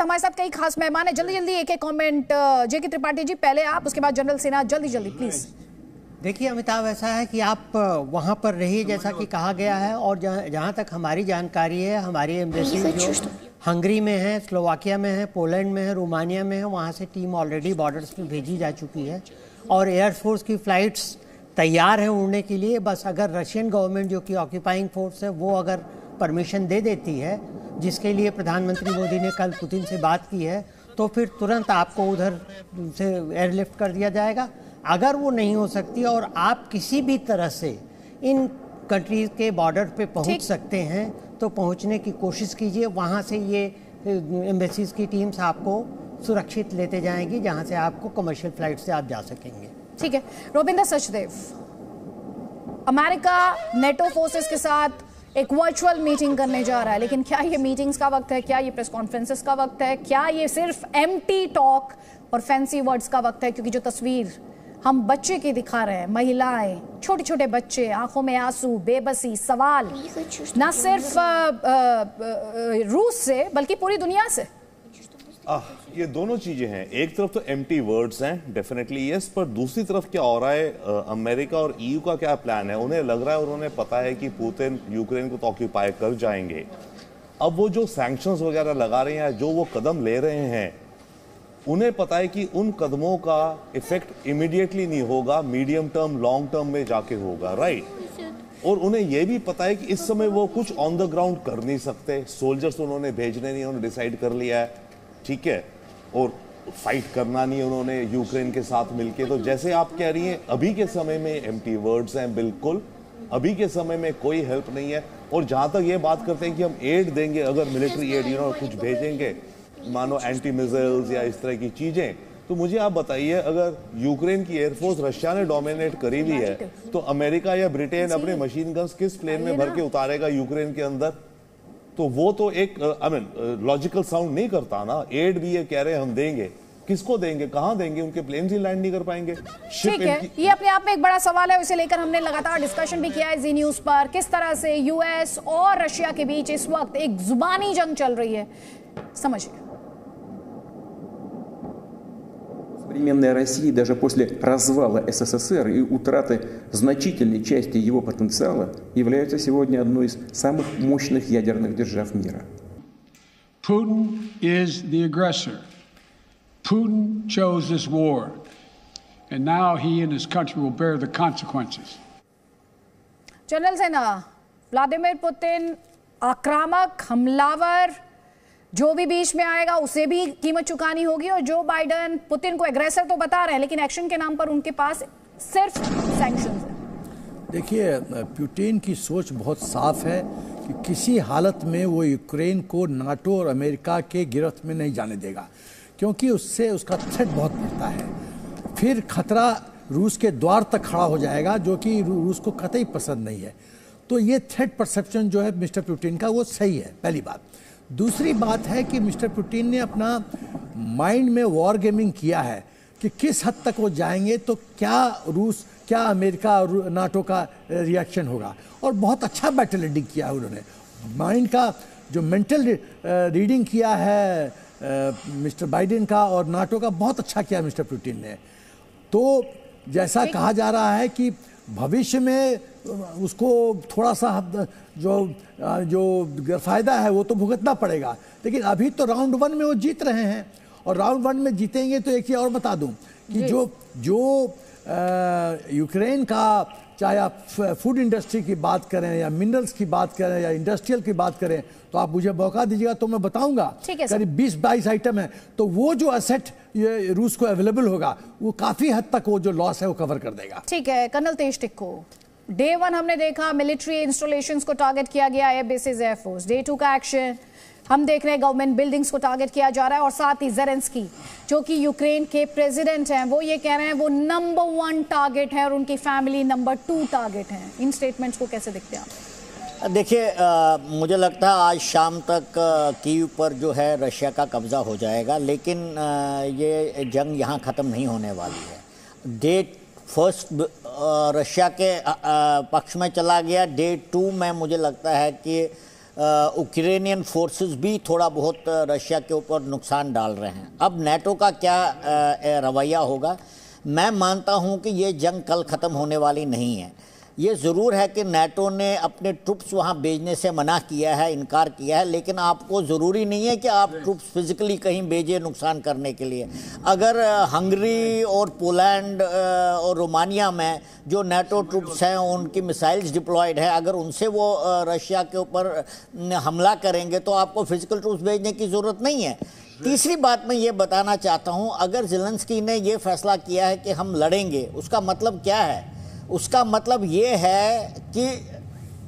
हमारे साथ कई खास मेहमान हैं। जल्दी जल्दी एक एक कमेंट। जेके त्रिपाठी जी पहले आप, उसके बाद जनरल सेना, जल्दी जल्दी प्लीज। देखिए अमिताभ, ऐसा है कि आप वहाँ पर रहिए जैसा कि कहा गया है, और जहाँ तक हमारी जानकारी है, हमारी एम्बेसी जो हंगरी में है, स्लोवाकिया में है, पोलैंड में है, रोमानिया में है, वहाँ से टीम ऑलरेडी बॉर्डर्स में भेजी जा चुकी है और एयरफोर्स की फ़्लाइट्स तैयार हैं उड़ने के लिए। बस अगर रशियन गवर्नमेंट जो कि ऑक्यूपाइंग फोर्स है वो अगर परमिशन दे देती है, जिसके लिए प्रधानमंत्री मोदी ने कल पुतिन से बात की है, तो फिर तुरंत आपको उधर से एयरलिफ्ट कर दिया जाएगा। अगर वो नहीं हो सकती और आप किसी भी तरह से इन कंट्रीज़ के बॉर्डर पे पहुंच सकते हैं तो पहुंचने की कोशिश कीजिए। वहां से ये एम्बेसीज की टीम्स आपको सुरक्षित लेते जाएंगी, जहां से आपको कमर्शियल फ्लाइट से आप जा सकेंगे। ठीक है Robinder Sachdev, America NATO forces के साथ एक वर्चुअल मीटिंग करने जा रहा है, लेकिन क्या ये मीटिंग्स का वक्त है, क्या ये प्रेस कॉन्फ्रेंसेस का वक्त है, क्या ये सिर्फ एम्प्टी टॉक और फैंसी वर्ड्स का वक्त है? क्योंकि जो तस्वीर हम बच्चे की दिखा रहे हैं, महिलाएं, छोटे छोटे बच्चे, आंखों में आंसू, बेबसी, सवाल ना सिर्फ रूस से बल्कि पूरी दुनिया से। ये दोनों चीजें हैं। एक तरफ तो एम्प्टी वर्ड्स हैं, डेफिनेटली यस, पर दूसरी तरफ क्या हो रहा है, अमेरिका और ईयू का क्या प्लान है? उन्हें लग रहा है और उन्हें पता है कि पुतिन यूक्रेन को तो ऑक्यूपाई कर जाएंगे। अब वो जो सैंक्शंस वगैरह लगा रहे हैं, जो वो कदम ले रहे हैं, उन्हें पता है कि उन कदमों का इफेक्ट इमीडिएटली नहीं होगा, मीडियम टर्म लॉन्ग टर्म में जाके होगा, राइट। और उन्हें यह भी पता है कि इस समय वो कुछ ऑन द ग्राउंड कर नहीं सकते, सोल्जर्स उन्होंने भेजने नहीं, उन्होंने डिसाइड कर लिया है, ठीक है, और फाइट करना नहीं उन्होंने यूक्रेन के साथ मिलके। तो जैसे आप कह रही हैं, अभी के समय में एम्प्टी वर्ड्स हैं, बिल्कुल अभी के समय में कोई हेल्प नहीं है। और जहां तक ये बात करते हैं कि हम एड देंगे, अगर मिलिट्री एड कुछ भेजेंगे, मानो एंटी मिसाइल्स या इस तरह की चीजें, तो मुझे आप बताइए, अगर यूक्रेन की एयरफोर्स रशिया ने डोमिनेट करी हुई है, तो अमेरिका या ब्रिटेन अपने मशीन गन्स किस प्लेन में भर के उतारेगा यूक्रेन के अंदर? तो वो तो एक लॉजिकल साउंड नहीं करता ना। एड भी ये कह रहे हैं हम देंगे, किसको देंगे, कहां देंगे? उनके प्लेन ही लैंड नहीं कर पाएंगे। ठीक है, ये अपने आप में एक बड़ा सवाल है, इसे लेकर हमने लगातार डिस्कशन भी किया है जी न्यूज पर। किस तरह से यूएस और रशिया के बीच इस वक्त एक जुबानी जंग चल रही है, समझिए। Современная Россия даже после развала СССР и утраты значительной части его потенциала является сегодня одной из самых мощных ядерных держав мира. Putin is the aggressor. Putin chose this war, and now he and his country will bear the consequences. General सेना, व्लादिमीर पुतिन आक्रामक, हमलावर, जो भी बीच में आएगा उसे भी कीमत चुकानी होगी। और जो बाइडेन पुतिन को एग्रेसर तो बता रहे हैं, लेकिन एक्शन के नाम पर उनके पास सिर्फ सैंक्शंस हैं। देखिए, पुतिन की सोच बहुत साफ है कि किसी हालत में वो यूक्रेन को नाटो और अमेरिका के गिरफ्त में नहीं जाने देगा, क्योंकि उससे उसका थ्रेट बहुत बढ़ता है। फिर खतरा रूस के द्वार तक खड़ा हो जाएगा, जो कि रूस को कतई पसंद नहीं है। तो ये थ्रेट परसेप्शन जो है मिस्टर पुतिन का, वो सही है, पहली बात। दूसरी बात है कि मिस्टर पुतिन ने अपना माइंड में वॉर गेमिंग किया है कि किस हद तक वो जाएंगे तो क्या रूस, क्या अमेरिका और नाटो का रिएक्शन होगा। और बहुत अच्छा बैटल रीडिंग किया है उन्होंने, माइंड का जो मेंटल रीडिंग किया है मिस्टर बाइडेन का और नाटो का, बहुत अच्छा किया मिस्टर पुतिन ने। तो जैसा कहा जा रहा है कि भविष्य में उसको थोड़ा सा जो फायदा है वो तो भुगतना पड़ेगा, लेकिन अभी तो राउंड 1 में वो जीत रहे हैं। और राउंड 1 में जीतेंगे तो एक चीज़ और बता दूं कि जो यूक्रेन का, चाहे आप फूड इंडस्ट्री की बात करें या मिनरल्स की बात करें या इंडस्ट्रियल की बात करें, तो आप मुझे मौका दीजिएगा तो मैं बताऊंगा। करीब 20-22 आइटम है, तो वो जो एसेट ये रूस को अवेलेबल होगा, वो काफी हद तक वो जो लॉस है वो कवर कर देगा। ठीक है कर्नल तेज टिक्को, डे 1 हमने देखा मिलिट्री इंस्टॉलेशंस को टारगेट किया गया, एयर बेसिस, एयरफोर्स। डे 2 का एक्शन हम देख रहे हैं, गवर्नमेंट बिल्डिंग्स को टारगेट किया जा रहा है। और साथ ही ज़ेलेंस्की जो कि यूक्रेन के प्रेसिडेंट हैं, वो ये कह रहे हैं वो नंबर 1 टारगेट है और उनकी फैमिली नंबर 2 टारगेट है। इन स्टेटमेंट्स को कैसे देखते हैं आप? देखिए, मुझे लगता है आज शाम तक कीव पर जो है रशिया का कब्जा हो जाएगा, लेकिन ये जंग यहाँ ख़त्म नहीं होने वाली है। डे 1 रशिया के पक्ष में चला गया। डे 2 में मुझे लगता है कि यूक्रेनियन फोर्सेस भी थोड़ा बहुत रशिया के ऊपर नुकसान डाल रहे हैं। अब नेटो का क्या रवैया होगा? मैं मानता हूं कि ये जंग कल ख़त्म होने वाली नहीं है। ये ज़रूर है कि नेटो ने अपने ट्रुप्स वहाँ भेजने से मना किया है, इनकार किया है, लेकिन आपको ज़रूरी नहीं है कि आप ट्रुप्स फिजिकली कहीं भेजें नुकसान करने के लिए। अगर हंगरी और पोलैंड और रोमानिया में जो नेटो ट्रुप्स हैं उनकी मिसाइल्स डिप्लॉयड है, अगर उनसे वो रशिया के ऊपर हमला करेंगे तो आपको फिजिकल ट्रुप्स भेजने की ज़रूरत नहीं है। तीसरी बात मैं ये बताना चाहता हूँ, अगर ज़ेलेंस्की ने ये फैसला किया है कि हम लड़ेंगे, उसका मतलब क्या है? उसका मतलब ये है कि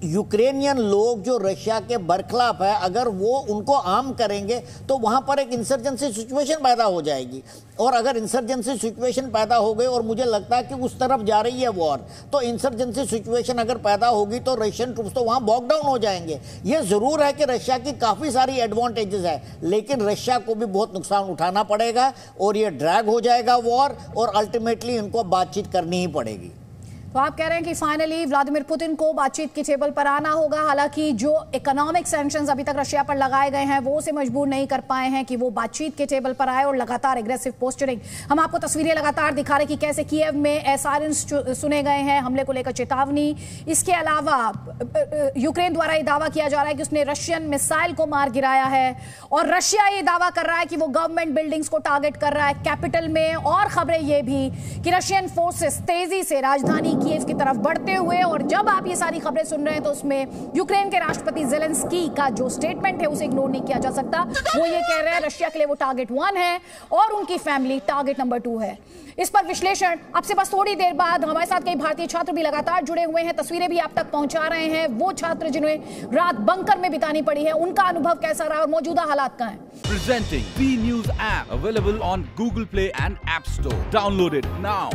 यूक्रेनियन लोग जो रशिया के बरखिलाफ है, अगर वो उनको आर्म करेंगे तो वहाँ पर एक इंसर्जेंसी सिचुएशन पैदा हो जाएगी। और अगर इंसर्जेंसी सिचुएशन पैदा हो गई, और मुझे लगता है कि उस तरफ जा रही है वॉर, तो इंसर्जेंसी सिचुएशन अगर पैदा होगी तो रशियन ट्रूप्स तो वहाँ बॉक डाउन हो जाएंगे। ये ज़रूर है कि रशिया की काफ़ी सारी एडवांटेजेस है, लेकिन रशिया को भी बहुत नुकसान उठाना पड़ेगा और ये ड्रैग हो जाएगा वॉर, और अल्टीमेटली इनको बातचीत करनी ही पड़ेगी। तो आप कह रहे हैं कि फाइनली व्लादिमीर पुतिन को बातचीत की टेबल पर आना होगा। हालांकि जो इकोनॉमिक सैंक्शंस अभी तक रशिया पर लगाए गए हैं वो उसे मजबूर नहीं कर पाए हैं कि वो बातचीत के टेबल पर आए, और लगातार एग्रेसिव पोस्चरिंग, हम आपको तस्वीरें लगातार दिखा रहे कि कैसे कीव में सायरन्स सुने गए हैं, हमले को लेकर चेतावनी। इसके अलावा यूक्रेन द्वारा ये दावा किया जा रहा है कि उसने रशियन मिसाइल को मार गिराया है, और रशिया ये दावा कर रहा है कि वो गवर्नमेंट बिल्डिंग्स को टारगेट कर रहा है कैपिटल में। और खबरें ये भी कि रशियन फोर्सेस तेजी से राजधानी कीव की तरफ बढ़ते हुए, और जब आप ये सारी खबरें सुन रहे हैं तो उसमें यूक्रेन के राष्ट्रपति ज़ेलेंस्की का जो स्टेटमेंट है उसे इग्नोर नहीं किया जा सकता। वो ये कह रहे हैं रशिया के लिए वो टारगेट 1 है और उनकी फैमिली टारगेट नंबर 2 है। इस पर विश्लेषण आपसे बस थोड़ी देर बाद। हमारे साथ कई भारतीय छात्र भी लगातार जुड़े हुए हैं, तस्वीरें भी आप तक पहुंचा रहे हैं। वो छात्र जिन्हें रात बंकर में बितानी पड़ी है, उनका अनुभव कैसा रहा और मौजूदा हालात क्या हैं? Presenting B News app available on Google Play and App Store. Download it now.